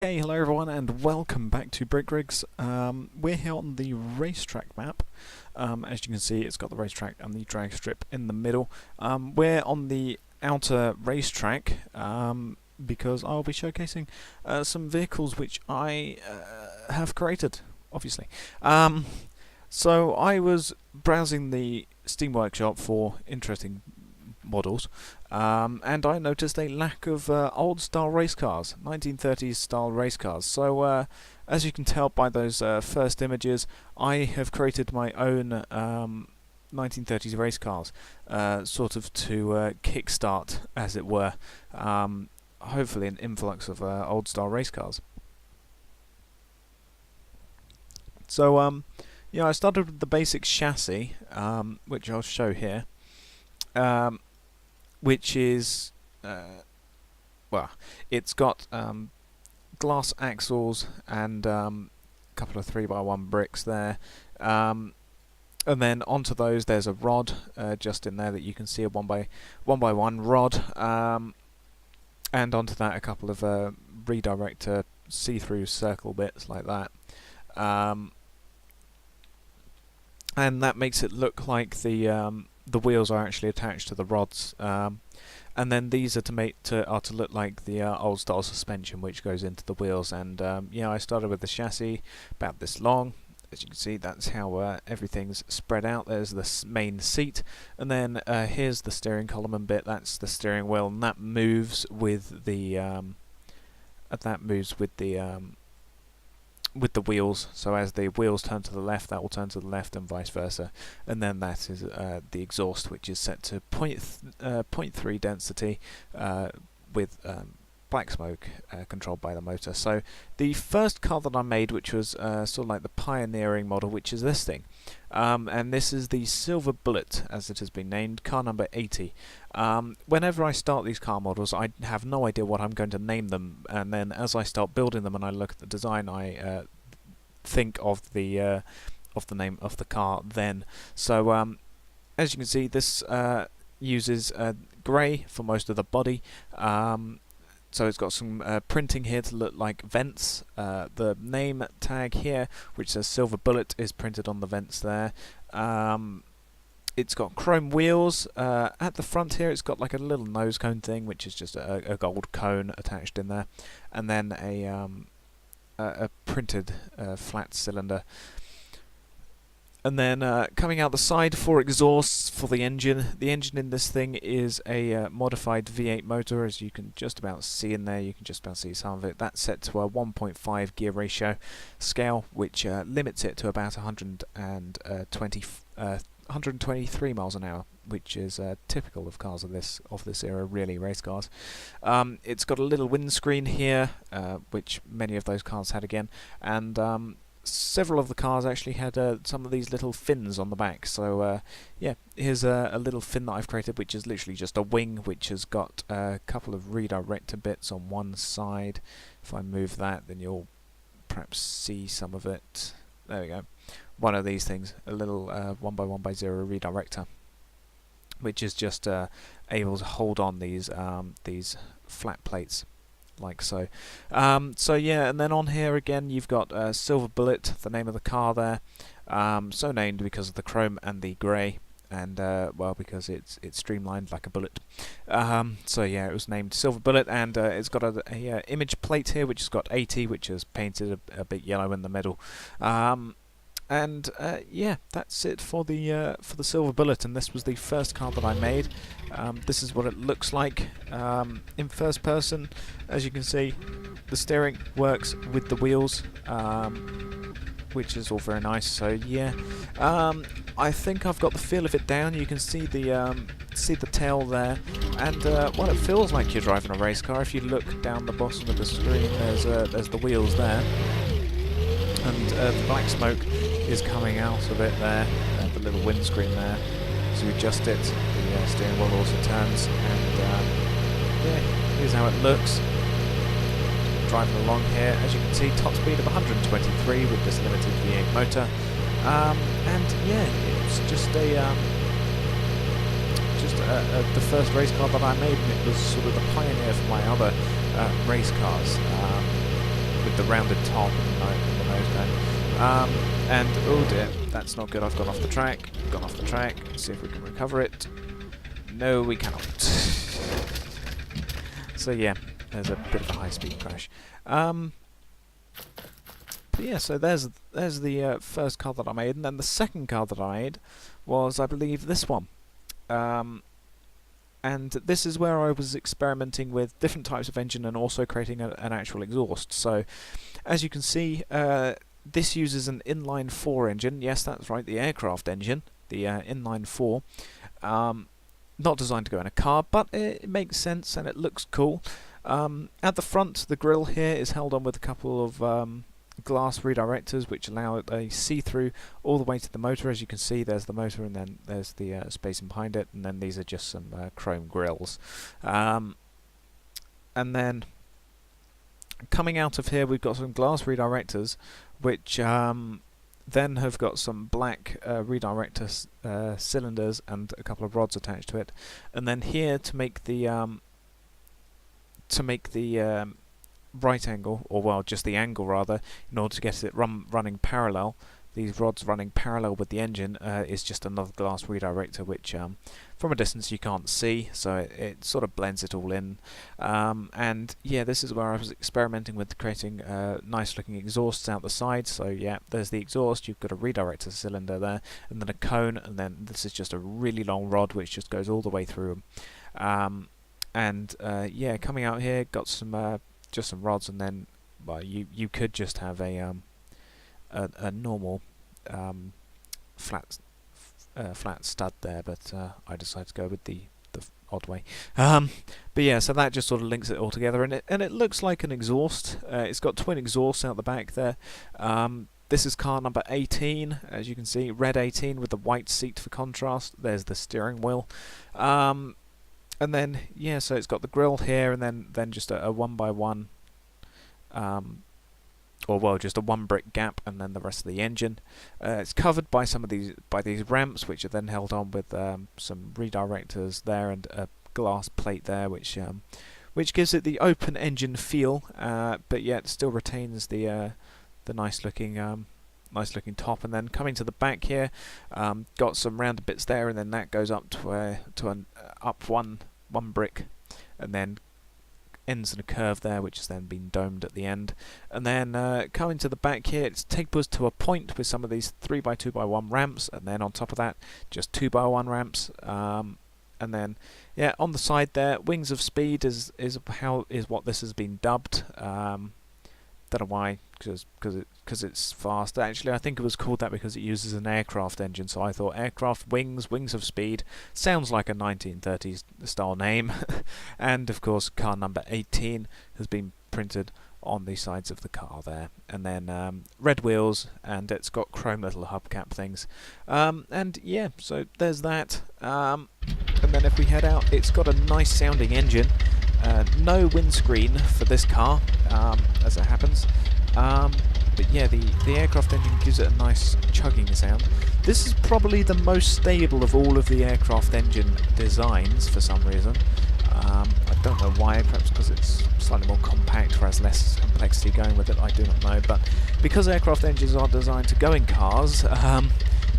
Hey, hello everyone, and welcome back to Brick Rigs. We're here on the racetrack map. As you can see, it's got the racetrack and the drag strip in the middle. We're on the outer racetrack because I'll be showcasing some vehicles which I have created, obviously. So I was browsing the Steam Workshop for interesting models, and I noticed a lack of old style race cars, 1930s style race cars. So as you can tell by those first images, I have created my own 1930s race cars, sort of to kickstart, as it were, hopefully an influx of old style race cars. So yeah, I started with the basic chassis, which I'll show here. Which is, well, it's got glass axles and a couple of 3x1 bricks there, and then onto those there's a rod just in there that you can see, a 1x1 rod, and onto that a couple of redirector see-through circle bits like that, and that makes it look like the wheels are actually attached to the rods, and then these are to look like the old style suspension which goes into the wheels. And yeah, I started with the chassis about this long. As you can see, that's how everything's spread out. There's the main seat, and then here's the steering column and bit. That's the steering wheel, and that moves with the with the wheels. So as the wheels turn to the left, that will turn to the left, and vice versa. And then that is the exhaust, which is set to 0.3 density with black smoke controlled by the motor. So the first car that I made, which was sort of like the pioneering model, which is this thing, and this is the Silver Bullet, as it has been named, car number 80. Whenever I start these car models, I have no idea what I'm going to name them, and then as I start building them and I look at the design, I think of the name of the car then. So as you can see, this uses grey for most of the body. So it's got some printing here to look like vents. The name tag here, which says Silver Bullet, is printed on the vents there. It's got chrome wheels at the front here. It's got like a little nose cone thing, which is just a gold cone attached in there, and then a printed flat cylinder. And then coming out the side for exhausts for the engine. The engine in this thing is a modified V8 motor, as you can just about see in there. You can just about see some of it. That's set to a 1.5 gear ratio scale, which limits it to about 123 miles an hour, which is typical of cars of this era, really, race cars. It's got a little windscreen here, which many of those cars had again, and several of the cars actually had some of these little fins on the back. So yeah, here's a little fin that I've created, which is literally just a wing, which has got a couple of redirector bits on one side. If I move that, then you'll perhaps see some of it. There we go. One of these things, a little 1x1x0 redirector, which is just able to hold on these flat plates, like so. So yeah, and then on here again you've got Silver Bullet, the name of the car there, so named because of the chrome and the grey, and well, because it's streamlined like a bullet. So yeah, it was named Silver Bullet, and it's got a image plate here which has got 80, which is painted a bit yellow in the middle. And yeah, that's it for the Silver Bullet, and this was the first car that I made. This is what it looks like in first person. As you can see, the steering works with the wheels, which is all very nice. So yeah, I think I've got the feel of it down. You can see the tail there, and well, it feels like you're driving a race car. If you look down the bottom of the screen, there's the wheels there, and the black smoke is coming out of it there, the little windscreen there. So you adjust it, the steering wheel also turns, and yeah, here's how it looks. Driving along here, as you can see, top speed of 123 with this limited V8 motor, and yeah, it's just the first race car that I made, and it was sort of the pioneer for my other race cars. with the rounded top and the nose cone. And oh dear, that's not good. I've gone off the track. Gone off the track. Let's see if we can recover it. No, we cannot. So yeah, there's a bit of a high-speed crash. But yeah, so there's the first car that I made, and then the second car that I made was, I believe, this one. And this is where I was experimenting with different types of engine and also creating an actual exhaust. So, as you can see, this uses an inline-4 engine. Yes, that's right, the aircraft engine, the inline-4. Not designed to go in a car, but it makes sense and it looks cool. At the front, the grille here is held on with a couple of glass redirectors which allow a see-through all the way to the motor. As you can see, there's the motor and then there's the spacing behind it, and then these are just some chrome grills. And then coming out of here we've got some glass redirectors which then have got some black redirector cylinders and a couple of rods attached to it, and then here to make the right angle, or well, just the angle rather, in order to get it running parallel, these rods running parallel with the engine, is just another glass redirector which from a distance you can't see, so it sort of blends it all in. And yeah, this is where I was experimenting with creating nice looking exhausts out the side. So yeah, there's the exhaust, you've got a redirector cylinder there, and then a cone, and then this is just a really long rod which just goes all the way through. And yeah, coming out here, got some just some rods, and then well, you could just have a normal flat stud there, but I decided to go with the odd way. But yeah, so that just sort of links it all together, and it looks like an exhaust. It's got twin exhausts out the back there. This is car number 18, as you can see, red 18 with the white seat for contrast. There's the steering wheel. And then, yeah, so it's got the grille here, and then just a 1x1, or well, just a 1 brick gap, and then the rest of the engine. It's covered by these ramps, which are then held on with some redirectors there and a glass plate there, which gives it the open engine feel, but yet still retains the nice looking top. And then coming to the back here, got some rounded bits there, and then that goes up to an up one brick, and then ends in a curve there, which has then been domed at the end. And then coming to the back here, it tapers to a point with some of these 3x2x1 ramps, and then on top of that, just 2x1 ramps. And then, yeah, on the side there, Wings of Speed is what this has been dubbed. Don't know why, because it's fast. Actually, I think it was called that because it uses an aircraft engine, so I thought aircraft Wings of Speed sounds like a 1930s style name. And of course, car number 18 has been printed on the sides of the car there, and then red wheels, and it's got chrome little hubcap things. And yeah, so there's that. And then if we head out, it's got a nice sounding engine. No windscreen for this car, as it happens. But yeah, the aircraft engine gives it a nice chugging sound. This is probably the most stable of all of the aircraft engine designs for some reason. I don't know why, perhaps because it's slightly more compact or has less complexity going with it, I do not know. But because aircraft engines are designed to go in cars,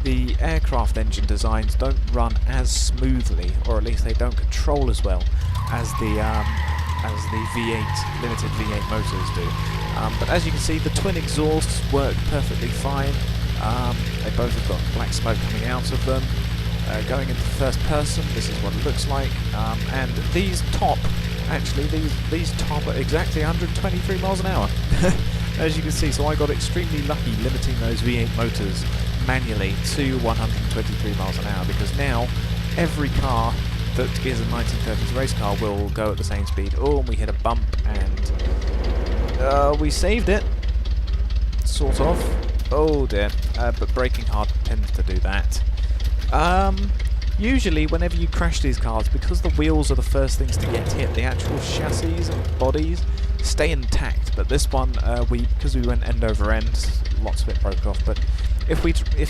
the aircraft engine designs don't run as smoothly, or at least they don't control as well as the V8 limited V8 motors do. But as you can see, the twin exhausts work perfectly fine. They both have got black smoke coming out of them. Going into first person, this is what it looks like. And these top at exactly 123 miles an hour. As you can see, so I got extremely lucky limiting those V8 motors manually to 123 miles an hour, because now every car that is a 1930s race car will go at the same speed. Oh, and we hit a bump, and we saved it, sort of. Oh dear, but braking hard tends to do that. Usually whenever you crash these cars, because the wheels are the first things to get hit, the actual chassis and bodies stay intact, but this one, because we went end over end, lots of it broke off, but if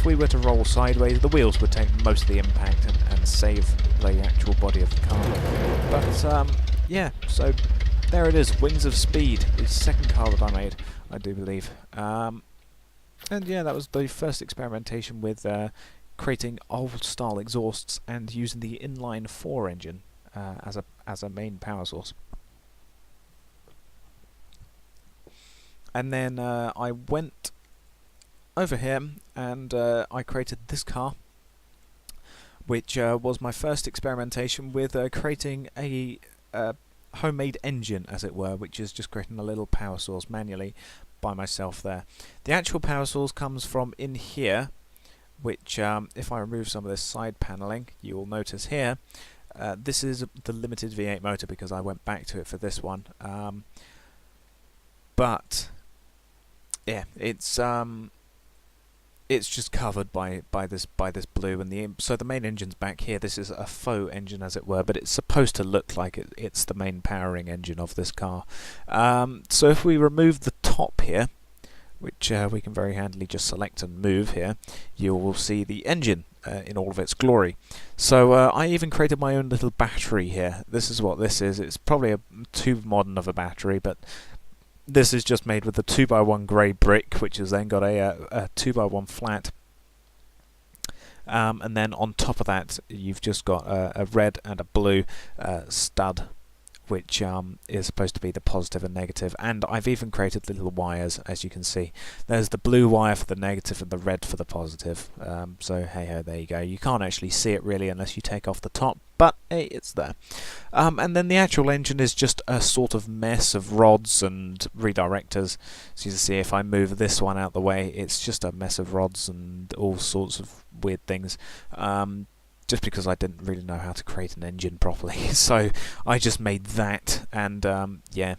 we were to roll sideways, the wheels would take most of the impact and save the actual body of the car. But yeah, so there it is, Wings of Speed, the second car that I made, I do believe. And yeah, that was the first experimentation with creating old-style exhausts and using the inline 4 engine as a main power source. And then I went over here and I created this car, which was my first experimentation with creating a homemade engine, as it were, which is just creating a little power source manually by myself there. The actual power source comes from in here, which if I remove some of this side paneling, you will notice here, this is the limited V8 motor because I went back to it for this one. But yeah, it's just covered by this blue, and so the main engine's back here. This is a faux engine, as it were, but it's supposed to look like it's the main powering engine of this car. So if we remove the top here, which we can very handily just select and move here, you will see the engine in all of its glory. So I even created my own little battery here. This is what this is. It's probably too modern of a battery, but this is just made with a 2x1 grey brick, which has then got a 2x1 flat. And then on top of that, you've just got a red and a blue stud, which is supposed to be the positive and negative. And I've even created little wires, as you can see. There's the blue wire for the negative and the red for the positive. So hey ho, there you go. You can't actually see it really unless you take off the top, but hey, it's there. And then the actual engine is just a sort of mess of rods and redirectors. So you can see if I move this one out the way, it's just a mess of rods and all sorts of weird things. Just because I didn't really know how to create an engine properly, so I just made that, and yeah,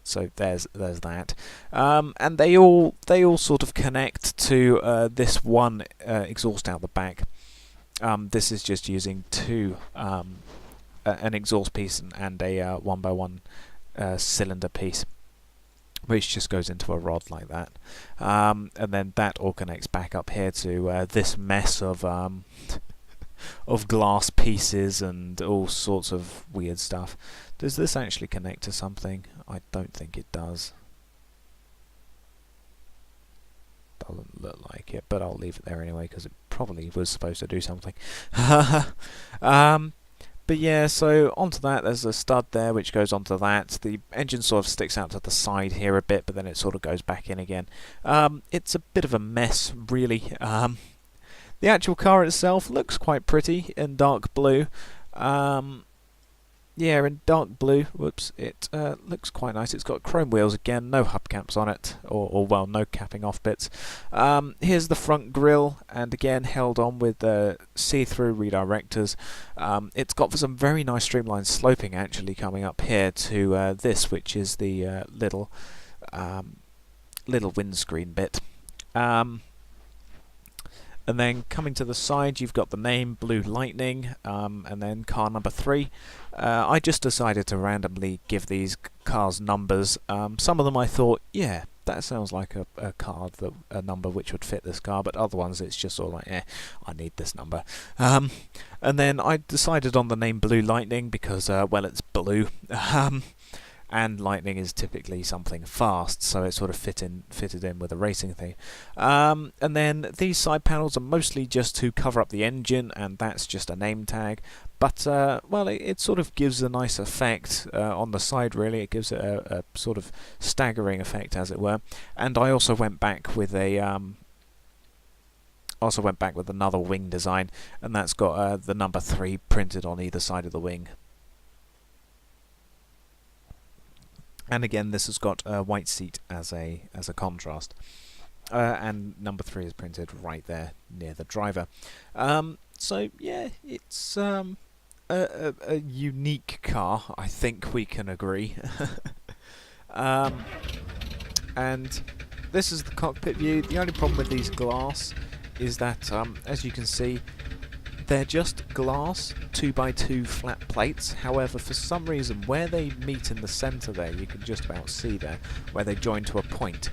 so there's that, and they all sort of connect to this one exhaust out the back. This is just using an exhaust piece and a 1x1 cylinder piece, which just goes into a rod like that, and then that all connects back up here to this mess of glass pieces and all sorts of weird stuff. Does this actually connect to something? I don't think it does. Doesn't look like it, but I'll leave it there anyway because it probably was supposed to do something. But yeah, so onto that, there's a stud there which goes onto that. The engine sort of sticks out to the side here a bit, but then it sort of goes back in again. It's a bit of a mess, really. The actual car itself looks quite pretty in dark blue. Yeah, in dark blue, whoops, it looks quite nice. It's got chrome wheels again, no hubcaps on it, or well, no capping off bits. Here's the front grille, and again held on with see-through redirectors. It's got some very nice streamlined sloping actually coming up here to this, which is the little windscreen bit. And then coming to the side, you've got the name Blue Lightning, and then car number 3. I just decided to randomly give these cars numbers. Some of them I thought, yeah, that sounds like a number which would fit this car, but other ones it's just sort of like, I need this number. And then I decided on the name Blue Lightning because, well, it's blue. And lightning is typically something fast, so it sort of fitted in with a racing theme. And then these side panels are mostly just to cover up the engine, and that's just a name tag. But well, it sort of gives a nice effect on the side. Really, it gives it a sort of staggering effect, as it were. And I also went back with another wing design, and that's got the number 3 printed on either side of the wing. And again, this has got a white seat as a contrast, and number 3 is printed right there near the driver. So yeah, it's a unique car, I think we can agree. And this is the cockpit view. The only problem with these glass is that, as you can see, they're just glass 2x2 flat plates. However, for some reason, where they meet in the centre there, you can just about see there, where they join to a point.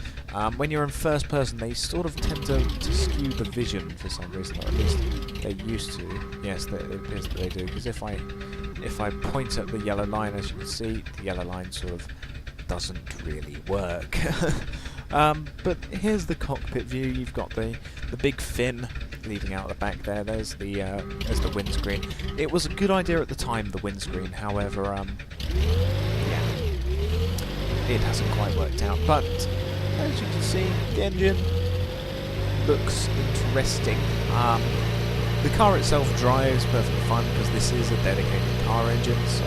When you're in first person, they sort of tend to skew the vision for some reason, or at least they used to. Yes, it appears that they do, because if if I point at the yellow line, as you can see, the yellow line sort of doesn't really work. But here's the cockpit view. You've got the big fin leading out the back there. There's the windscreen. It was a good idea at the time, the windscreen. However, yeah, it hasn't quite worked out. But as you can see, the engine looks interesting. The car itself drives perfectly fine because this is a dedicated car engine, so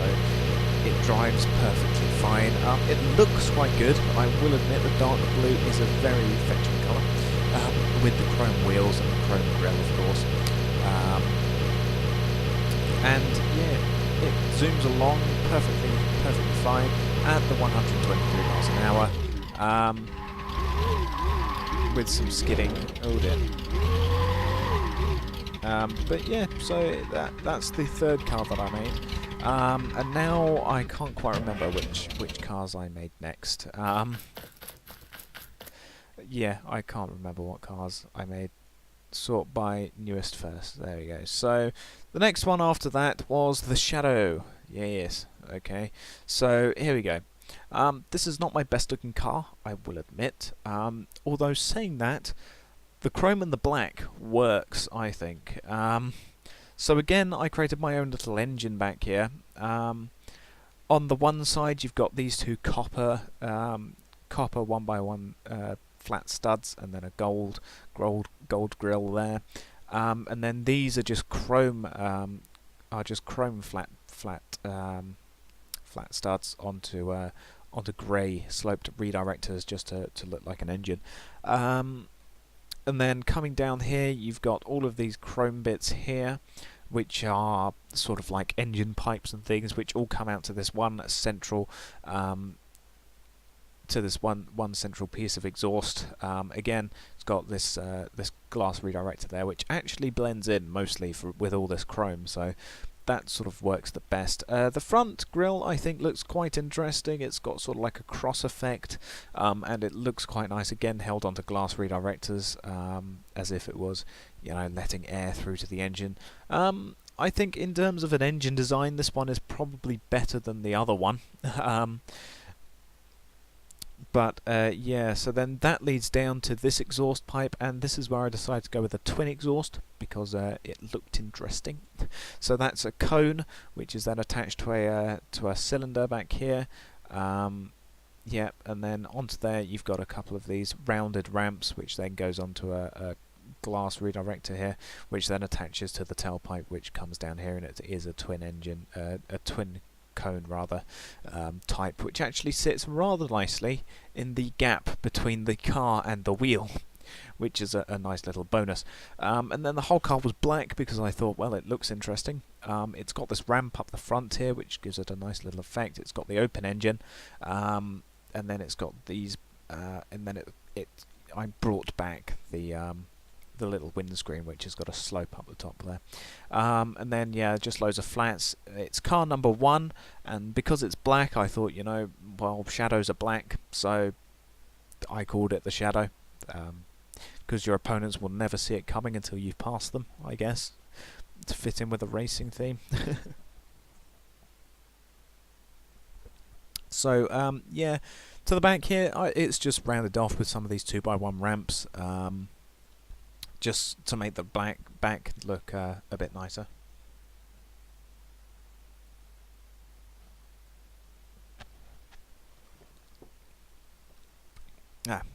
it drives perfectly fine. It looks quite good. I will admit the dark blue is a very fetching colour, with the chrome wheels and the chrome grille, of course. And yeah, it zooms along perfectly fine at the 123 miles an hour, with some skidding. Oh dear. But yeah, so that's the third car that I made. And now I can't quite remember which cars I made next. Yeah, I can't remember what cars I made. Sort by newest first. There we go. So the next one after that was the Shadow. Yes. Okay. So here we go. This is not my best looking car, I will admit. Although saying that, the chrome and the black works, I think. So again, I created my own little engine back here. On the one side, you've got these two copper 1x1 flat studs, and then a gold grill there. And then these are just chrome flat studs onto grey sloped redirectors, just to look like an engine. And then coming down here, you've got all of these chrome bits here, which are sort of like engine pipes and things, which all come out to this one central central piece of exhaust. Again, it's got this glass redirector there, which actually blends in mostly with all this chrome, so that sort of works the best. The front grille, I think, looks quite interesting. It's got sort of like a cross effect, and it looks quite nice. Again, held onto glass redirectors, as if it was, you know, letting air through to the engine. I think in terms of an engine design, this one is probably better than the other one. But yeah, so then that leads down to this exhaust pipe, and this is where I decided to go with a twin exhaust because it looked interesting. So that's a cone, which is then attached to a cylinder back here. Yeah, and then onto there you've got a couple of these rounded ramps, which then goes onto a glass redirector here, which then attaches to the tailpipe, which comes down here, and it is a twin engine, a twin cone rather, type, which actually sits rather nicely in the gap between the car and the wheel, which is a nice little bonus. And then the whole car was black because I thought, well, it looks interesting. It's got this ramp up the front here, which gives it a nice little effect. It's got the open engine, and then it's got these, and then I brought back the little windscreen, which has got a slope up the top there, and then yeah, just loads of flats. It's car number 1, and because it's black, I thought, you know, well, shadows are black, so I called it the Shadow, because your opponents will never see it coming until you've passed them, I guess, to fit in with a racing theme. So yeah, to the back here, it's just rounded off with some of these 2x1 ramps, just to make the black back look a bit nicer.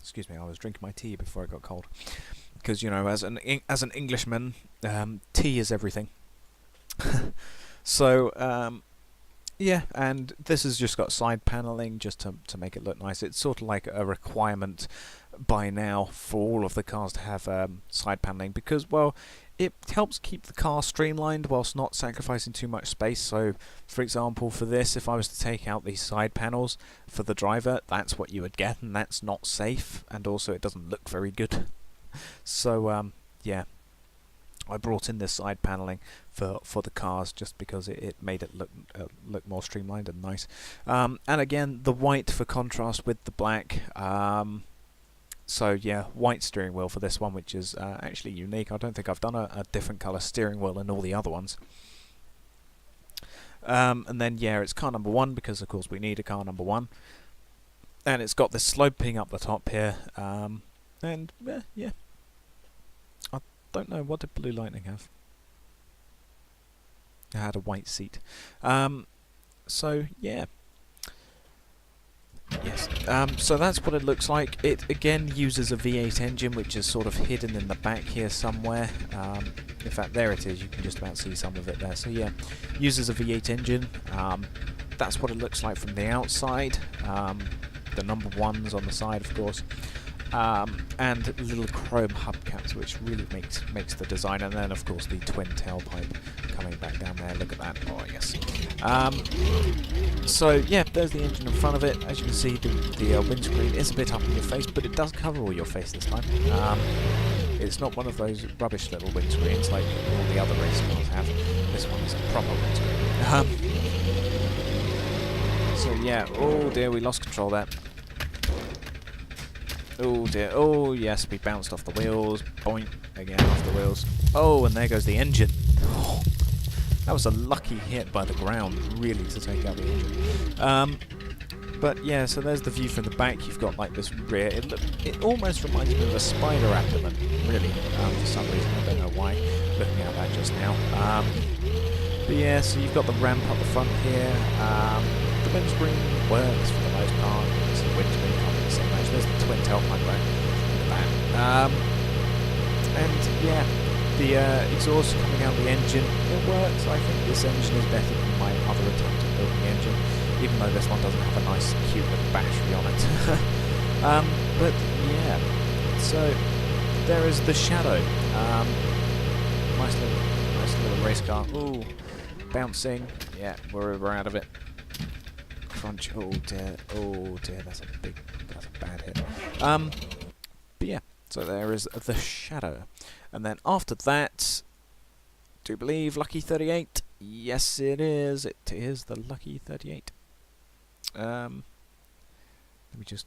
Excuse me, I was drinking my tea before it got cold. Because, you know, as an Englishman, tea is everything. So, yeah, and this has just got side paneling just to make it look nice. It's sort of like a requirement by now for all of the cars to have side paneling, because, well, it helps keep the car streamlined whilst not sacrificing too much space. So, for example, for this, if I was to take out these side panels for the driver, that's what you would get, and that's not safe, and also it doesn't look very good. So, yeah, I brought in this side paneling for the cars just because it made it look more streamlined and nice. And again, the white for contrast with the black. So yeah, white steering wheel for this one, which is actually unique. I don't think I've done a different colour steering wheel in all the other ones. And then yeah, it's car number 1 because of course we need a car number 1. And it's got this sloping up the top here. And yeah, I don't know, what did Blue Lightning have? It had a white seat. So yeah. Yes. So that's what it looks like. It again uses a V8 engine, which is sort of hidden in the back here somewhere. In fact, there it is. You can just about see some of it there. So yeah, uses a V8 engine. That's what it looks like from the outside. The number 1's on the side, of course. And little chrome hubcaps, which really makes the design. And then, of course, the twin tailpipe coming back down there. Look at that. Oh, yes. So, yeah, there's the engine in front of it. As you can see, the windscreen is a bit up in your face, but it does cover all your face this time. It's not one of those rubbish little windscreens like all the other race cars have. This one is a proper windscreen. So, yeah. Oh, dear, we lost control there. Oh dear, oh yes, we bounced off the wheels, boink, again off the wheels. Oh, and there goes the engine. Oh, that was a lucky hit by the ground, really, to take out the engine. But yeah, so there's the view from the back. You've got like this rear, it almost reminds me of a spider abdomen, really, for some reason, I don't know why, looking at that just now. But yeah, so you've got the ramp up the front here. The windscreen works for the most part. It's the windscreen can't really say much. There's the twin tailpipe there. Look at that. And yeah, the exhaust coming out of the engine, it works. I think this engine is better than my other attempt at building the engine, even though this one doesn't have a nice, cute little battery on it. But yeah, so there is the Shadow. Nice little race car. Ooh, bouncing. Yeah, we're out of it. Crunch. Oh dear, that's a bad hit. But yeah, so there is the Shadow. And then after that, do you believe Lucky 38? Yes, it is. It is the Lucky 38. Let me just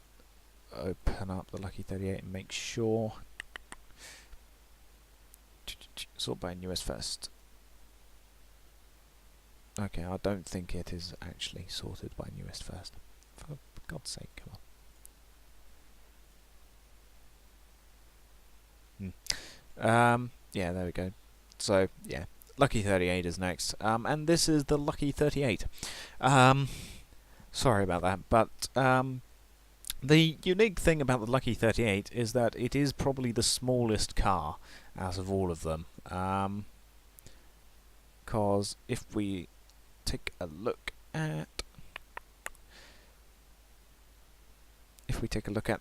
open up the Lucky 38 and make sure. Sort by newest first. Okay, I don't think it is actually sorted by newest first. For God's sake, come on. Yeah, there we go. So, yeah, Lucky 38 is next. And this is the Lucky 38. Sorry about that, but the unique thing about the Lucky 38 is that it is probably the smallest car out of all of them. Because if we take a look at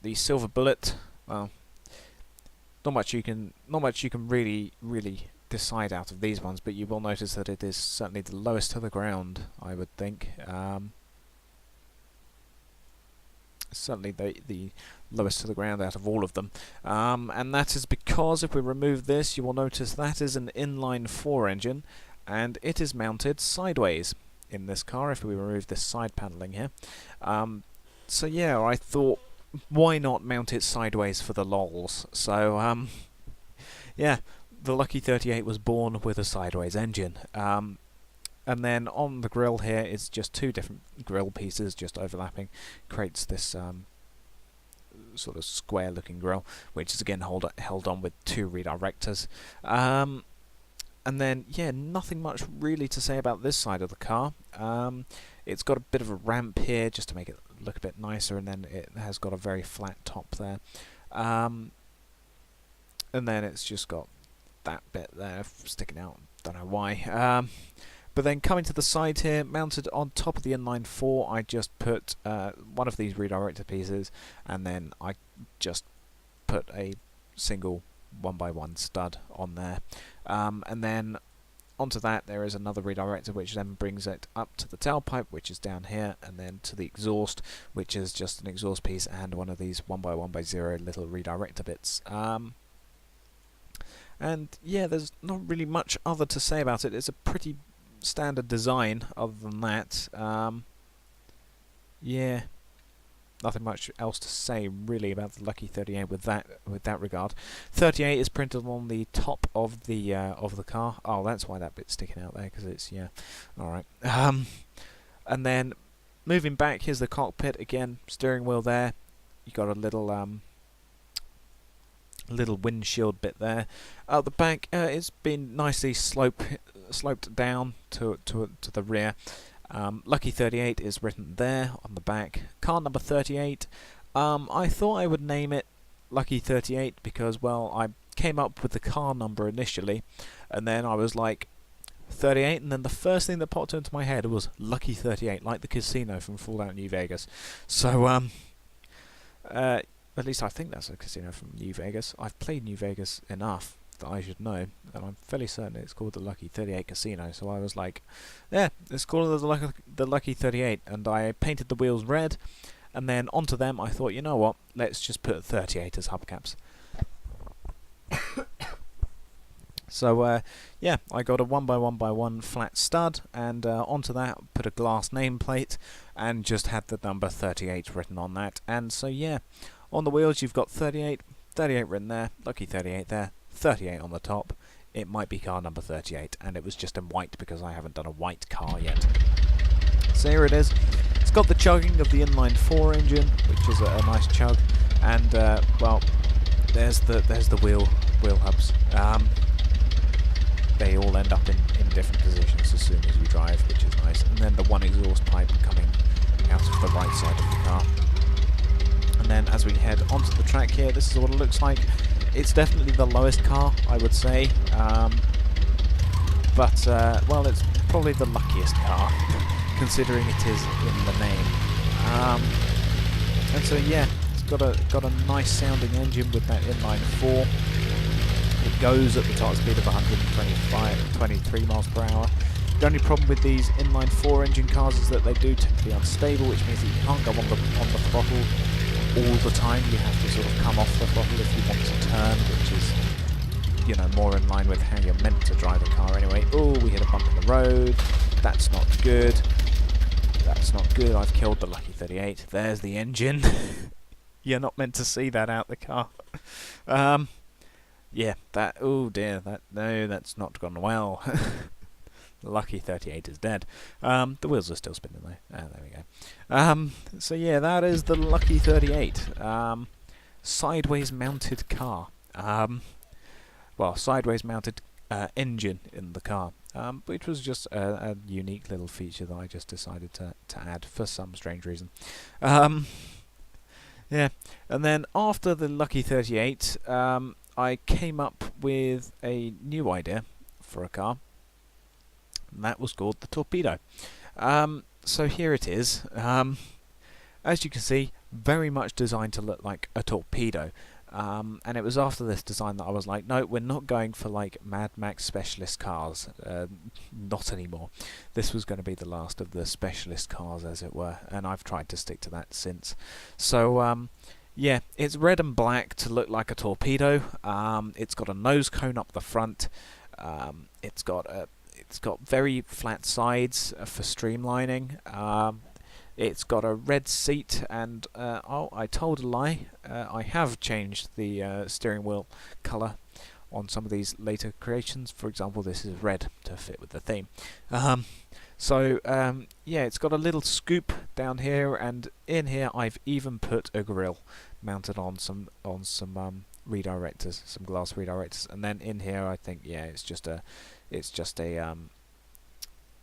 the Silver Bullet, well, not much you can really decide out of these ones, but you will notice that it is certainly the lowest to the ground, I would think. Certainly the lowest to the ground out of all of them, and that is because if we remove this, you will notice that is an inline 4 engine, and it is mounted sideways in this car if we remove this side panelling here. So yeah, I thought, why not mount it sideways for the lols? So yeah, the Lucky 38 was born with a sideways engine. And then on the grille here is just two different grille pieces just overlapping, creates this sort of square looking grille, which is again held on with two redirectors. And then, yeah, nothing much really to say about this side of the car. It's got a bit of a ramp here just to make it look a bit nicer, and then it has got a very flat top there. And then it's just got that bit there sticking out, don't know why. But then coming to the side here, mounted on top of the inline 4, I just put one of these redirector pieces, and then I just put a single 1x1 stud on there. And then onto that there is another redirector, which then brings it up to the tailpipe, which is down here, and then to the exhaust, which is just an exhaust piece and one of these 1x1x0 little redirector bits. And yeah, there's not really much other to say about it. It's a pretty standard design other than that. Yeah, nothing much else to say really about the Lucky 38 with that regard. 38 is printed on the top of the car. Oh, that's why that bit's sticking out there, because it's, yeah, all right. And then moving back, here's the cockpit again. Steering wheel there. You got a little windshield bit there. At the back, it's been nicely sloped down to the rear. Lucky 38 is written there on the back. Car number 38. I thought I would name it Lucky 38 because, well, I came up with the car number initially, and then I was like 38, and then the first thing that popped into my head was Lucky 38, like the casino from Fallout New Vegas. So, at least I think that's a casino from New Vegas. I've played New Vegas enough that I should know, and I'm fairly certain it's called the Lucky 38 Casino. So I was like, yeah, it's called the Lucky 38, and I painted the wheels red, and then onto them I thought, you know what, let's just put 38 as hubcaps. So yeah, I got a 1x1x1 flat stud, and onto that put a glass nameplate, and just had the number 38 written on that. And so yeah, on the wheels you've got 38 written there, Lucky 38 there, 38 on the top. It might be car number 38, and it was just in white because I haven't done a white car yet. So here it is. It's got the chugging of the inline 4 engine, which is a nice chug, and well, there's the wheel hubs. They all end up in different positions as soon as you drive, which is nice. And then the one exhaust pipe coming out of the right side of the car. And then as we head onto the track here, this is what it looks like. It's definitely the lowest car, I would say, but well, it's probably the luckiest car, considering it is in the name. And so yeah, it's got a nice sounding engine with that inline 4. It goes at the top speed of 23 miles per hour. The only problem with these inline 4 engine cars is that they do tend to be unstable, which means that you can't go on the throttle all the time. You have to sort of come off the throttle if you want to turn, which is, you know, more in line with how you're meant to drive a car anyway. Oh, we hit a bump in the road. That's not good. That's not good. I've killed the Lucky 38. There's the engine. You're not meant to see that out the car. Yeah, that, oh dear, that's not gone well. Lucky 38 is dead. The wheels are still spinning though. There we go. So yeah, that is the Lucky 38. Sideways mounted car. Well, sideways mounted engine in the car, which was just a unique little feature that I just decided to add for some strange reason. Yeah, and then after the Lucky 38, I came up with a new idea for a car, and that was called the Torpedo. So here it is. As you can see, very much designed to look like a torpedo. And it was after this design that I was like, no, we're not going for like Mad Max specialist cars. Not anymore. This was going to be the last of the specialist cars, as it were, and I've tried to stick to that since. So yeah, it's red and black to look like a torpedo. It's got a nose cone up the front. It's got very flat sides for streamlining. It's got a red seat, and oh, I told a lie. I have changed the steering wheel colour on some of these later creations. For example, this is red to fit with the theme. So yeah, it's got a little scoop down here, and in here I've even put a grill mounted on some redirectors, some glass redirectors, and then in here I think, yeah, it's just a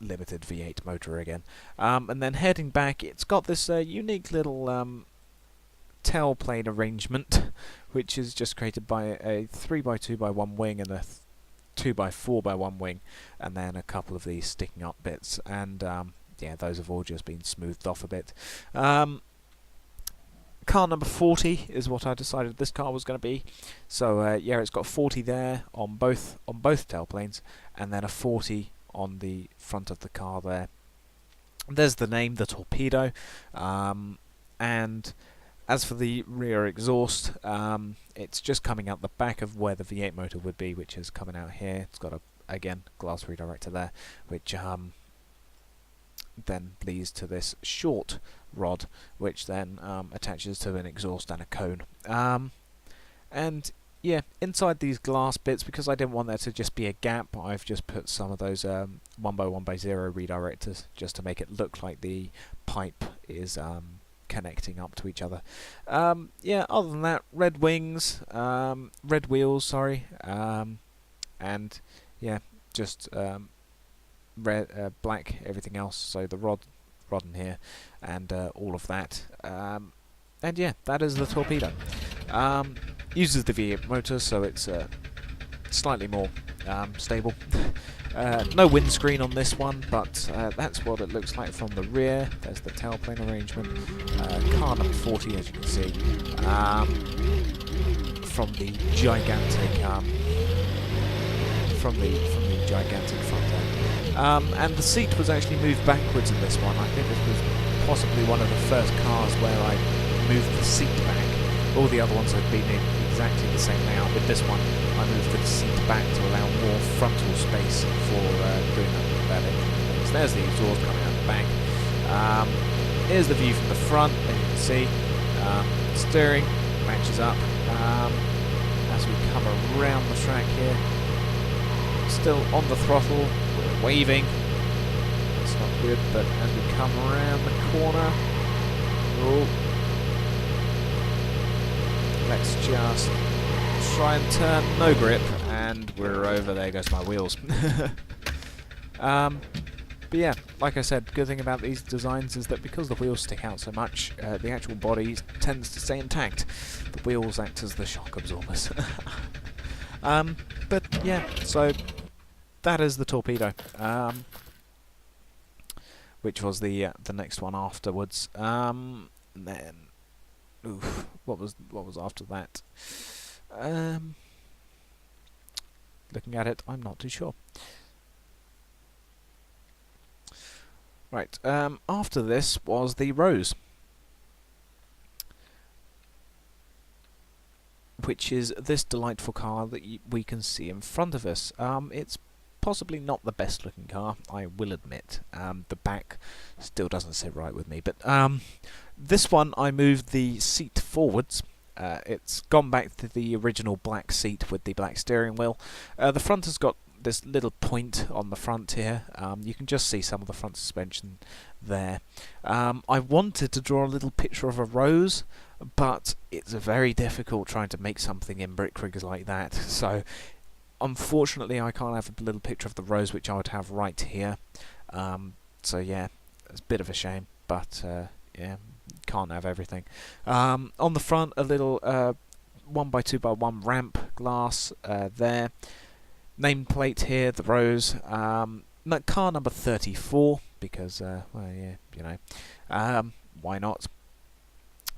limited V8 motor again. And then heading back, it's got this unique little tailplane arrangement, which is just created by a 3x2x1 wing and a 2x4x1 wing, and then a couple of these sticking up bits, and yeah, those have all just been smoothed off a bit. Car number 40 is what I decided this car was going to be. So yeah, it's got 40 there on both tailplanes, and then a 40 on the front of the car there. There's the name, the Torpedo, and as for the rear exhaust, it's just coming out the back of where the V8 motor would be, which is coming out here. It's got a, again, glass redirector there, which then leads to this short rod, which then attaches to an exhaust and a cone. And yeah, inside these glass bits, because I didn't want there to just be a gap, I've just put some of those 1x1x0 redirectors just to make it look like the pipe is connecting up to each other. Yeah, other than that, red wings, red wheels, sorry, and yeah, just red, black, everything else. So the rod in here, and all of that. And yeah, that is the torpedo. Uses the V8 motor, so it's slightly more stable. No windscreen on this one, but that's what it looks like from the rear. There's the tailplane arrangement. Car number 40, as you can see, from the gigantic front end. And the seat was actually moved backwards in this one. I think this was possibly one of the first cars where I moved the seat back. All the other ones have been in exactly the same layout. With this one, I moved the seat back to allow more frontal space for doing that engine. So there's the exhaust coming out the back. Here's the view from the front, as you can see. Steering matches up. As we come around the track here, still on the throttle, we're waving. It's not good, but as we come around the corner, let's just try and turn, no grip, and we're over. There goes my wheels. But yeah, like I said, good thing about these designs is that because the wheels stick out so much, the actual body tends to stay intact. The wheels act as the shock absorbers. But yeah, so that is the torpedo, which was the next one afterwards. Then, oof, what was after that? Looking at it, I'm not too sure. Right, after this was the Rose, which is this delightful car that we can see in front of us. It's possibly not the best looking car, I will admit. The back still doesn't sit right with me, but this one I moved the seat forwards. It's gone back to the original black seat with the black steering wheel. The front has got this little point on the front here. You can just see some of the front suspension there. I wanted to draw a little picture of a rose, but it's very difficult trying to make something in brick rigs like that. So unfortunately I can't have a little picture of the rose, which I would have right here. So yeah, it's a bit of a shame, but yeah, can't have everything. On the front, a little 1x2x1 ramp glass there. Nameplate here, the Rose. Car number 34, because, well, yeah, you know, why not?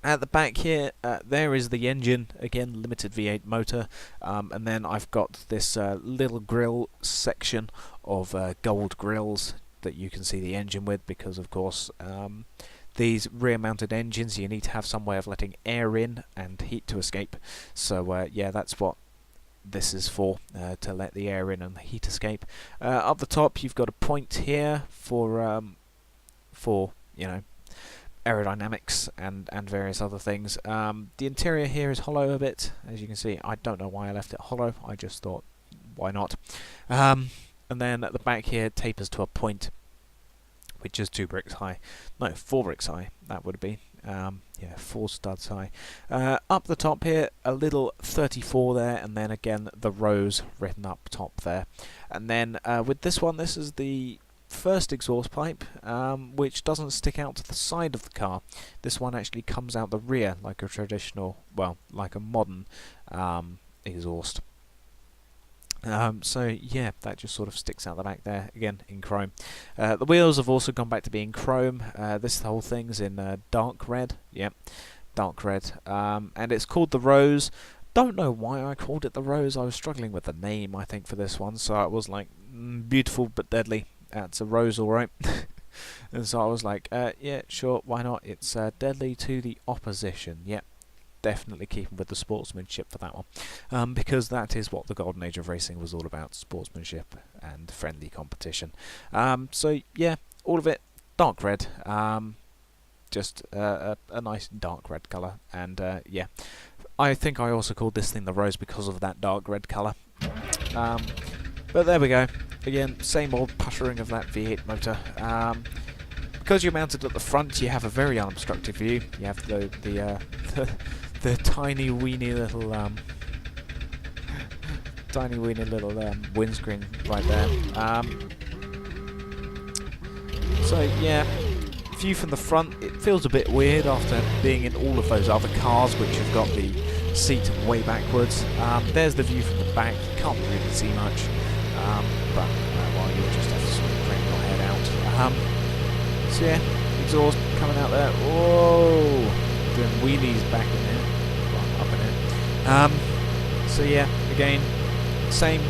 At the back here, there is the engine, again, limited V8 motor, and then I've got this little grill section of gold grills that you can see the engine with, because, of course, these rear-mounted engines, you need to have some way of letting air in and heat to escape. So, yeah, that's what this is for, to let the air in and the heat escape. Up the top, you've got a point here for you know, aerodynamics and various other things. The interior here is hollow a bit, as you can see. I don't know why I left it hollow. I just thought, why not? And then at the back here, it tapers to a point, which is 2 bricks high. No, 4 bricks high. That would be. Yeah, 4 studs high. Up the top here, a little 34 there, and then again the Rose written up top there. And then with this one, this is the first exhaust pipe, which doesn't stick out to the side of the car. This one actually comes out the rear, like a traditional, well, like a modern exhaust. So yeah, that just sort of sticks out the back there, again in chrome. The wheels have also gone back to being chrome. This whole thing's in dark red, yep, dark red, and it's called the Rose. Don't know why I called it the Rose. I was struggling with the name, I think, for this one, so it was like, beautiful but deadly. It's a rose, alright. And so I was like, yeah, sure, why not? It's deadly to the opposition, yep. Definitely keeping with the sportsmanship for that one, because that is what the golden age of racing was all about, sportsmanship and friendly competition. So yeah, all of it dark red. Just a nice dark red colour, and yeah, I think I also called this thing the Rose because of that dark red colour. But there we go. Again, same old puttering of that V8 motor. Because you're mounted at the front, you have a very unobstructed view. You have the tiny weeny little windscreen right there. So yeah, view from the front, it feels a bit weird after being in all of those other cars which have got the seat way backwards. There's the view from the back. You can't really see much, but well, you'll just have to sort of crank your head out. So yeah, exhaust coming out there. Whoa, doing wheelies back in here, well, up in here. So yeah, again, same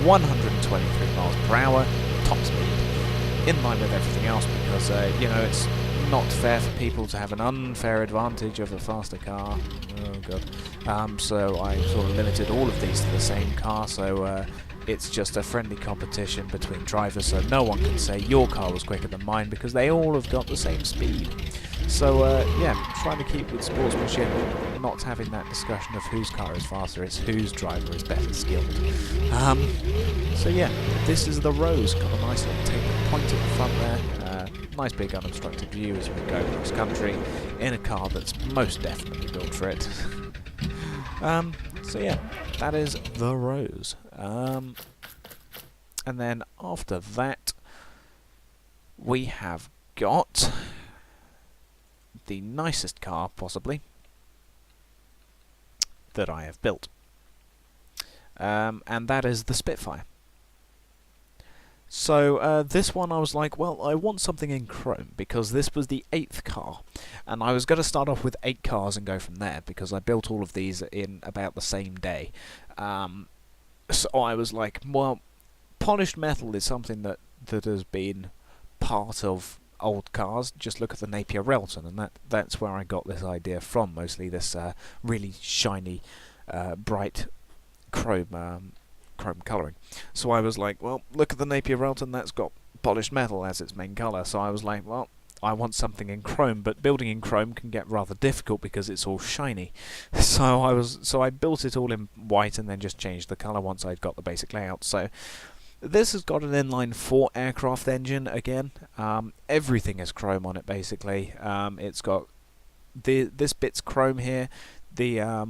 123 miles per hour, top speed, in line with everything else, because you know, it's not fair for people to have an unfair advantage of a faster car. Oh god. So I sort of limited all of these to the same car, so it's just a friendly competition between drivers, so no one can say your car was quicker than mine because they all have got the same speed. So yeah, trying to keep with sportsmanship, not having that discussion of whose car is faster, it's whose driver is better skilled. So yeah, this is the Rose. Got a nice little tapered point at the front there. Nice big unobstructed view as we go across country in a car that's most definitely built for it. So yeah, that is the Rose. And then after that, we have got the nicest car, possibly, that I have built. And that is the Spitfire. So this one I was like, well, I want something in chrome, because this was the 8th car, and I was going to start off with 8 cars and go from there, because I built all of these in about the same day. So I was like, well, polished metal is something that has been part of old cars. Just look at the Napier Relton, and that's where I got this idea from, mostly this really shiny, bright chrome colouring. So I was like, well, look at the Napier Relton, that's got polished metal as its main colour. So I was like, well, I want something in chrome, but building in chrome can get rather difficult because it's all shiny. So I built it all in white and then just changed the colour once I'd got the basic layout. So this has got an inline-4 aircraft engine again. Everything is chrome on it basically. It's got this bit's chrome here. The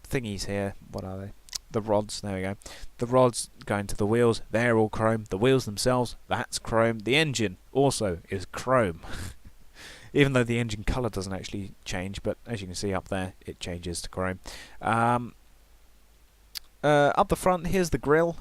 thingies here, what are they? The rods, there we go. The rods going to the wheels, they're all chrome. The wheels themselves, that's chrome. The engine also is chrome. Even though the engine colour doesn't actually change, but as you can see up there, it changes to chrome. Up the front, here's the grille.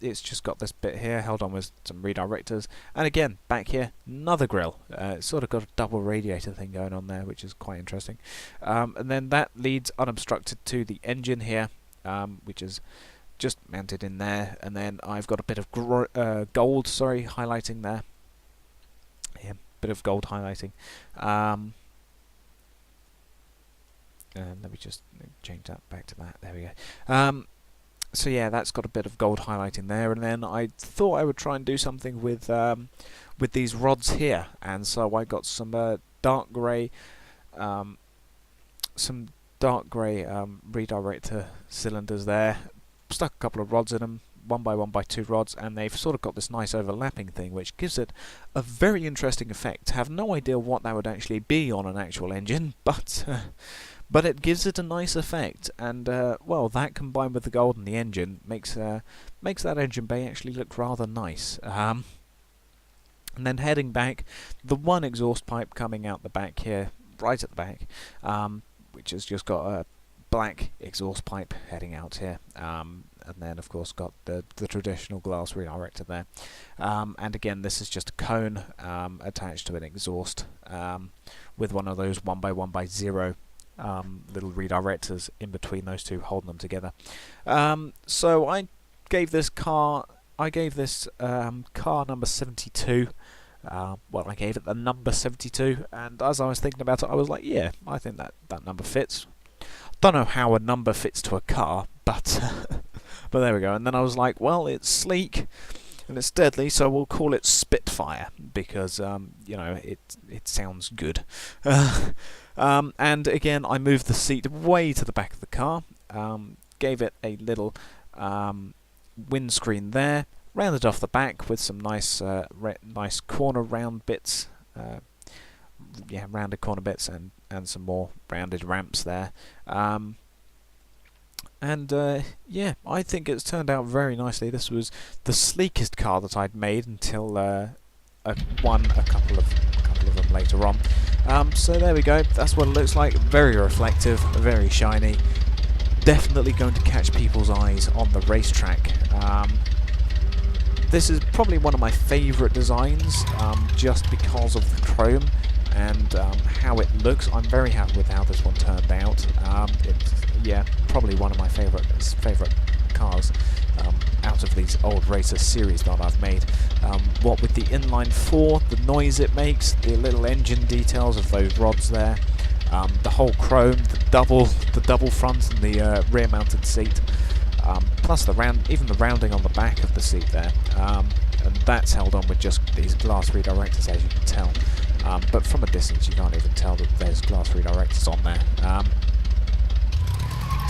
It's just got this bit here held on with some redirectors, and again back here another grille. It's sort of got a double radiator thing going on there, which is quite interesting. And then that leads unobstructed to the engine here, which is just mounted in there. And then I've got a bit of gold, highlighting there. Yeah, bit of gold highlighting. And let me just change that back to that. There we go. So yeah, that's got a bit of gold highlighting there, and then I thought I would try and do something with these rods here, and so I got some dark grey, redirector cylinders there. Stuck a couple of rods in them, 1x1x2 rods, and they've sort of got this nice overlapping thing, which gives it a very interesting effect. I have no idea what that would actually be on an actual engine, but it gives it a nice effect, and well, that combined with the gold in the engine makes that engine bay actually look rather nice. And then heading back, the one exhaust pipe coming out the back here, right at the back, which has just got a black exhaust pipe heading out here, and then of course got the traditional glass redirector there. And again, this is just a cone attached to an exhaust with one of those 1x1x0 little redirectors in between those two, holding them together. So I gave this car number 72. Well, I gave it the number 72, and as I was thinking about it, I was like, yeah, I think that number fits. Don't know how a number fits to a car, but but there we go. And then I was like, well, it's sleek, and it's deadly, so we'll call it Spitfire because you know, it sounds good. And again, I moved the seat way to the back of the car, gave it a little windscreen there, rounded off the back with some nice nice corner round bits, yeah, rounded corner bits, and some more rounded ramps there. Yeah, I think it's turned out very nicely. This was the sleekest car that I'd made until I won a couple of them later on. So there we go. That's what it looks like. Very reflective, very shiny. Definitely going to catch people's eyes on the racetrack. This is probably one of my favourite designs, just because of the chrome and how it looks. I'm very happy with how this one turned out. It's, yeah, probably one of my favourite cars out of these old racer series that I've made. What with the inline 4, the noise it makes, the little engine details of those rods there, the whole chrome, the double front and the rear mounted seat, plus even the rounding on the back of the seat there, and that's held on with just these glass redirectors, as you can tell. But from a distance you can't even tell that there's glass redirectors on there.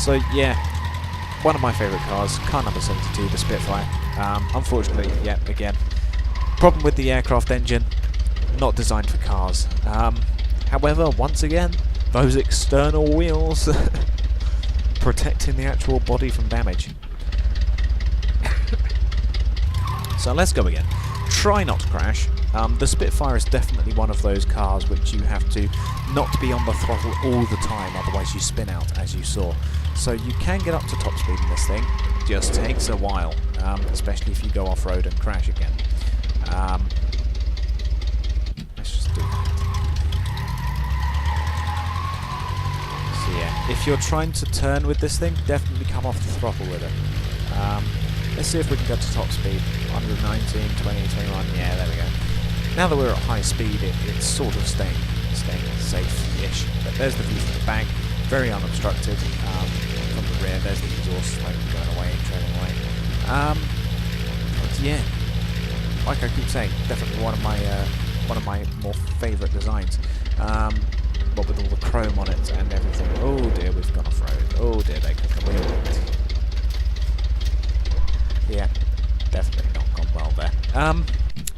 So yeah, one of my favourite cars, car number 72, the Spitfire. Unfortunately, yeah, again, problem with the aircraft engine, not designed for cars. However, once again, those external wheels protecting the actual body from damage. So let's go again. Try not to crash. The Spitfire is definitely one of those cars which you have to not be on the throttle all the time, otherwise you spin out, as you saw. So you can get up to top speed in this thing, just takes a while, especially if you go off-road and crash again. Let's just do that. So yeah, if you're trying to turn with this thing, definitely come off the throttle with it. Let's see if we can get to top speed. 119, 20, 21, yeah, there we go. Now that we're at high speed, it's sort of staying safe-ish. But there's the view from the back, very unobstructed. From the rear, there's the exhaust smoke going away, trailing away. But yeah, like I keep saying, definitely one of my more favourite designs. But with all the chrome on it and everything. Oh dear, we've gone off-road. Oh dear, they could come in. Yeah, definitely not gone well there.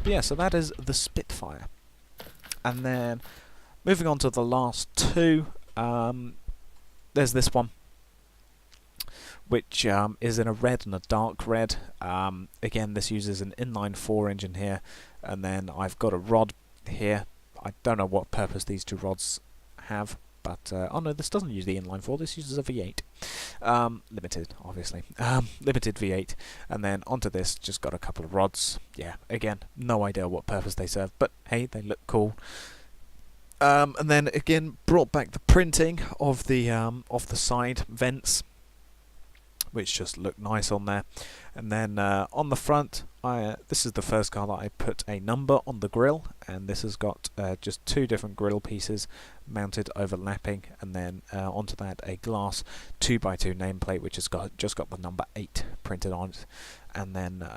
But yeah, so that is the Spitfire. And then, moving on to the last two, there's this one, which is in a red and a dark red. Again, this uses an inline 4 engine here, and then I've got a rod here. I don't know what purpose these two rods have, but oh no, this doesn't use the inline 4, this uses a V8. Limited, obviously. Limited V8, and then onto this, just got a couple of rods. Yeah, again, no idea what purpose they serve, but hey, they look cool. And then again, brought back the printing of the side vents, which just look nice on there. And then on the front, this is the first car that I put a number on the grille, and this has got just two different grille pieces mounted overlapping, and then onto that a glass 2x2 nameplate which has just got the number 8 printed on it. And then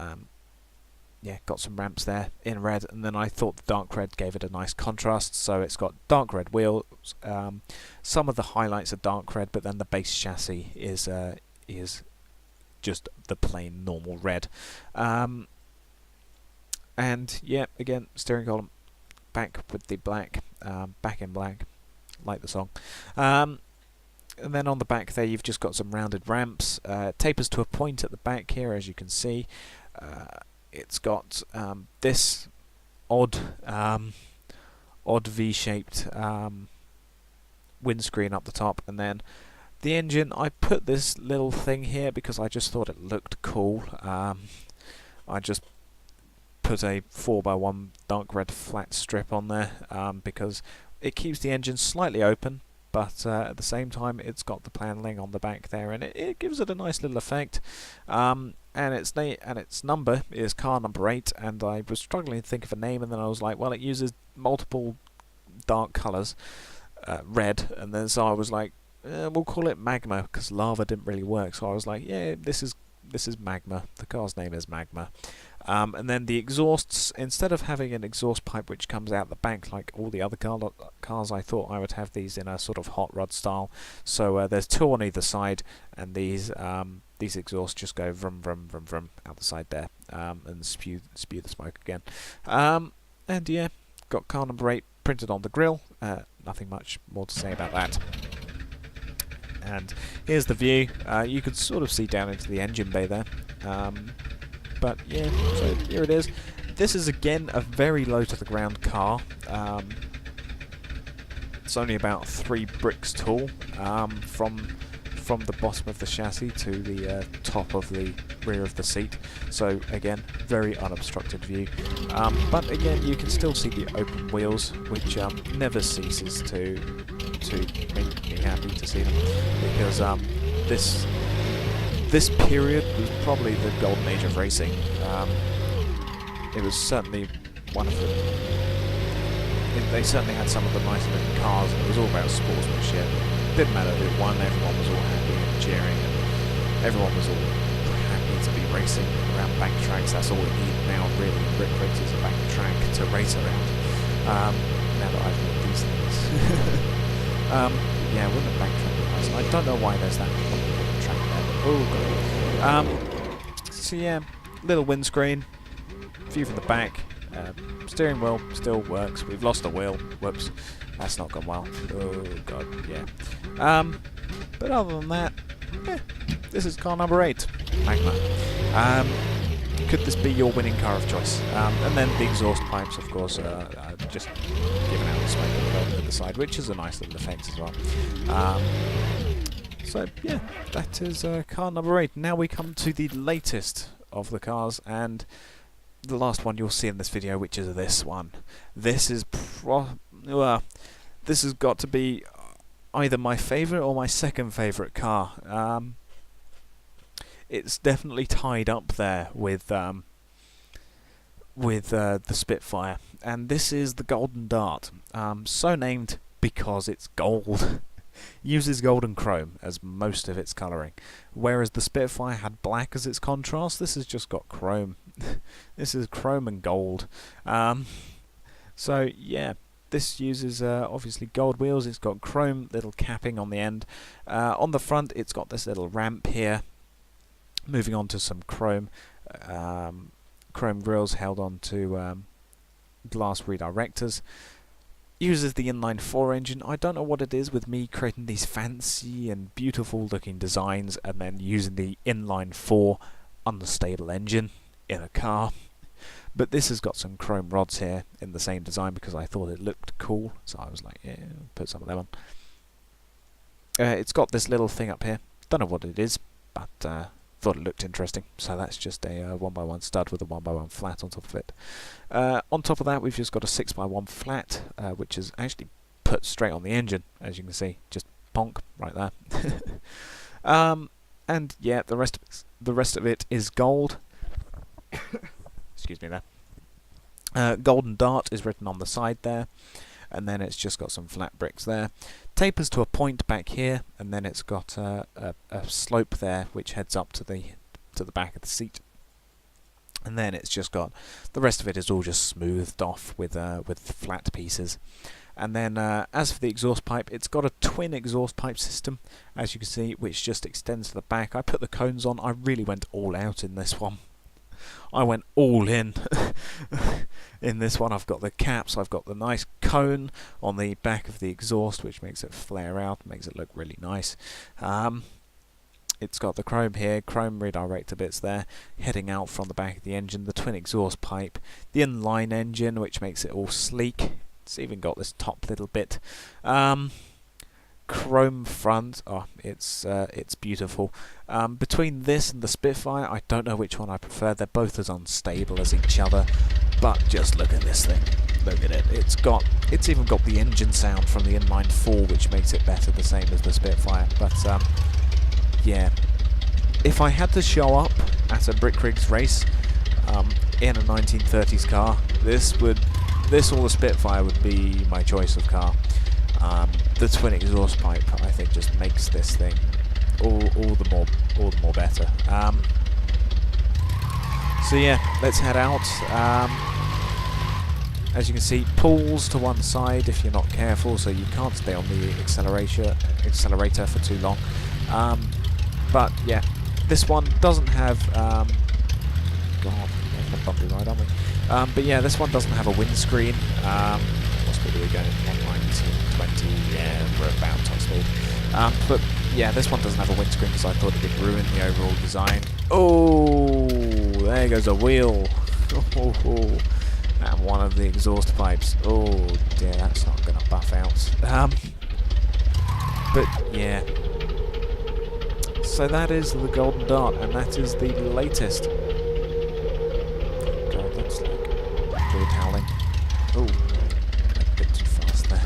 yeah, got some ramps there in red, and then I thought the dark red gave it a nice contrast, so it's got dark red wheels. Some of the highlights are dark red, but then the base chassis is just the plain normal red. And yeah, again, steering column back with the black, back in black, like the song. And then on the back there, you've just got some rounded ramps. Tapers to a point at the back here, as you can see. It's got this odd V-shaped windscreen up the top, and then the engine, I put this little thing here because I just thought it looked cool. I just put a 4x1 dark red flat strip on there because it keeps the engine slightly open, but at the same time it's got the paneling on the back there, and it gives it a nice little effect. And its number is car number 8, and I was struggling to think of a name, and then I was like, well, it uses multiple dark colours, red, and then so I was like, we'll call it Magma, because lava didn't really work. So I was like, yeah, this is Magma. The car's name is Magma. And then the exhausts, instead of having an exhaust pipe which comes out the back like all the other cars, I thought I would have these in a sort of hot rod style. So there's two on either side, and these exhausts just go vroom vroom vroom vroom out the side there, and spew the smoke again. And yeah, got car number 8 printed on the grille. Nothing much more to say about that. And here's the view. You can sort of see down into the engine bay there. But yeah, so here it is. This is again a very low to the ground car. It's only about 3 bricks tall, from the bottom of the chassis to the top of the rear of the seat. So again, very unobstructed view. But again, you can still see the open wheels, which never ceases to make me happy to see them, because this period was probably the golden age of racing. It was certainly one of the... They certainly had some of the nicer looking cars, and it was all about sportsmanship. It didn't matter who won, everyone was all happy and cheering, and everyone was all happy to be racing around bank tracks. That's all we need now, really, in Brick Rigs, is a bank track to race around. Now that I've got these things. Yeah, wouldn't a bank track be nice? I don't know why there's that track there, but oh god. So yeah, little windscreen, view from the back, steering wheel still works. We've lost a wheel. Whoops, that's not gone well. Oh god, yeah. But other than that, yeah, this is car number 8, Magma. Could this be your winning car of choice? And then the exhaust pipes, of course, just giving out the smoke at the side, which is a nice little effect as well. So yeah, that is car number 8. Now we come to the latest of the cars, and the last one you'll see in this video, which is this one. This is this has got to be either my favourite or my second favourite car. It's definitely tied up there with the Spitfire, and this is the Golden Dart. So named because it's gold. Uses gold and chrome as most of its colouring, whereas the Spitfire had black as its contrast. This has just got chrome. This is chrome and gold. So yeah, this uses obviously gold wheels. It's got chrome little capping on the end. On the front, it's got this little ramp here. Moving on to some chrome grills held onto glass redirectors. Uses the inline-4 engine. I don't know what it is with me creating these fancy and beautiful looking designs and then using the inline-4 unstable engine in a car. But this has got some chrome rods here in the same design because I thought it looked cool, so I was like, yeah, put some of them on. It's got this little thing up here. Don't know what it is, but thought it looked interesting. So that's just a 1x1 stud with a 1x1 flat on top of it. On top of that, we've just got a 6x1 flat, which is actually put straight on the engine, as you can see, just ponk right there. And yeah, the rest of it is gold. Excuse me there. Golden Dart is written on the side there, and then it's just got some flat bricks there. Tapers to a point back here, and then it's got a slope there which heads up to the back of the seat. And then it's just got the rest of it is all just smoothed off with flat pieces. And then as for the exhaust pipe, it's got a twin exhaust pipe system, as you can see, which just extends to the back. I put the cones on. I really went all out in this one. I went all in in this one. I've got the caps, I've got the nice cone on the back of the exhaust, which makes it flare out, makes it look really nice. It's got the chrome here, chrome redirector bits there, heading out from the back of the engine, the twin exhaust pipe, the inline engine, which makes it all sleek. It's even got this top little bit. Chrome front, oh, it's beautiful. Between this and the Spitfire, I don't know which one I prefer. They're both as unstable as each other, but just look at this thing. Look at it. It's even got the engine sound from the inline-4, which makes it better, the same as the Spitfire. But yeah, if I had to show up at a Brick Rigs race in a 1930s car, this or the Spitfire would be my choice of car. The twin exhaust pipe, I think, just makes this thing all the more better. So yeah, let's head out. As you can see, pulls to one side if you're not careful, so you can't stay on the accelerator for too long. But yeah, this one doesn't have... God, we're having a bumpy ride, aren't we? But yeah, this one doesn't have a windscreen. What speed are we going? 119, 20, yeah, we're about top speed. But yeah, this one doesn't have a windscreen because I thought it would ruin the overall design. Oh, there goes a wheel. And one of the exhaust pipes. Oh dear, that's not going to buff out. But yeah. So that is the Golden Dart, and that is the latest. God, that's like weird howling. Oh, a bit too fast there.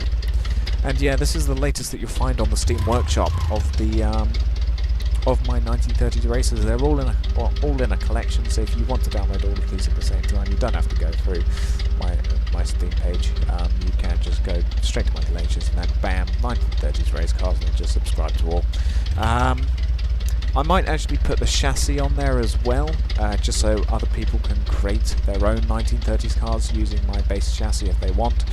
And yeah, this is the latest that you'll find on the Steam Workshop of the of my 1930s races. They're all in a collection. So if you want to download all of these at the same time, you don't have to go through my Steam page. You can just go straight to my collections and then bam, 1930s race cars, and then just subscribe to all. I might actually put the chassis on there as well, just so other people can create their own 1930s cars using my base chassis if they want.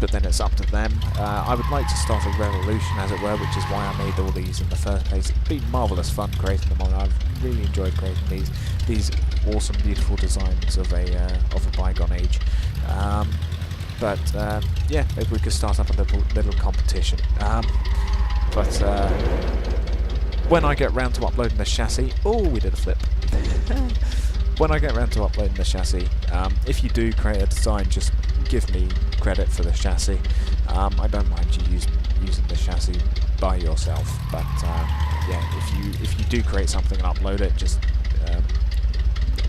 But then it's up to them. I would like to start a revolution, as it were, which is why I made all these in the first place. It's been marvellous fun creating them all. I've really enjoyed creating these awesome, beautiful designs of a bygone age. But yeah, maybe we could start up a little competition. But when I get round to uploading the chassis... Oh, we did a flip. When I get round to uploading the chassis, if you do create a design, just give me credit for the chassis. I don't mind you using the chassis by yourself, but yeah, if you do create something and upload it, just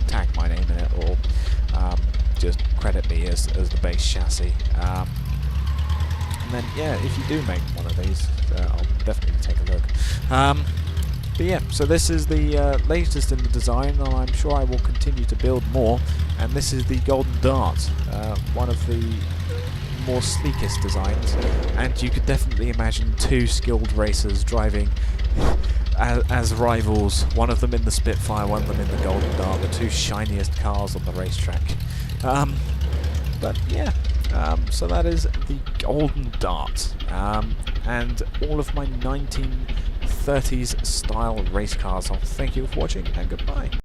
tag my name in it, or just credit me as the base chassis. And then yeah, if you do make one of these, I'll definitely take a look. But yeah, so this is the latest in the design, and I'm sure I will continue to build more. And this is the Golden Dart, one of the more sleekest designs. And you could definitely imagine two skilled racers driving as rivals, one of them in the Spitfire, one of them in the Golden Dart, the two shiniest cars on the racetrack. But yeah, so that is the Golden Dart, and all of my 1930s style race cars. Thank you for watching, and goodbye.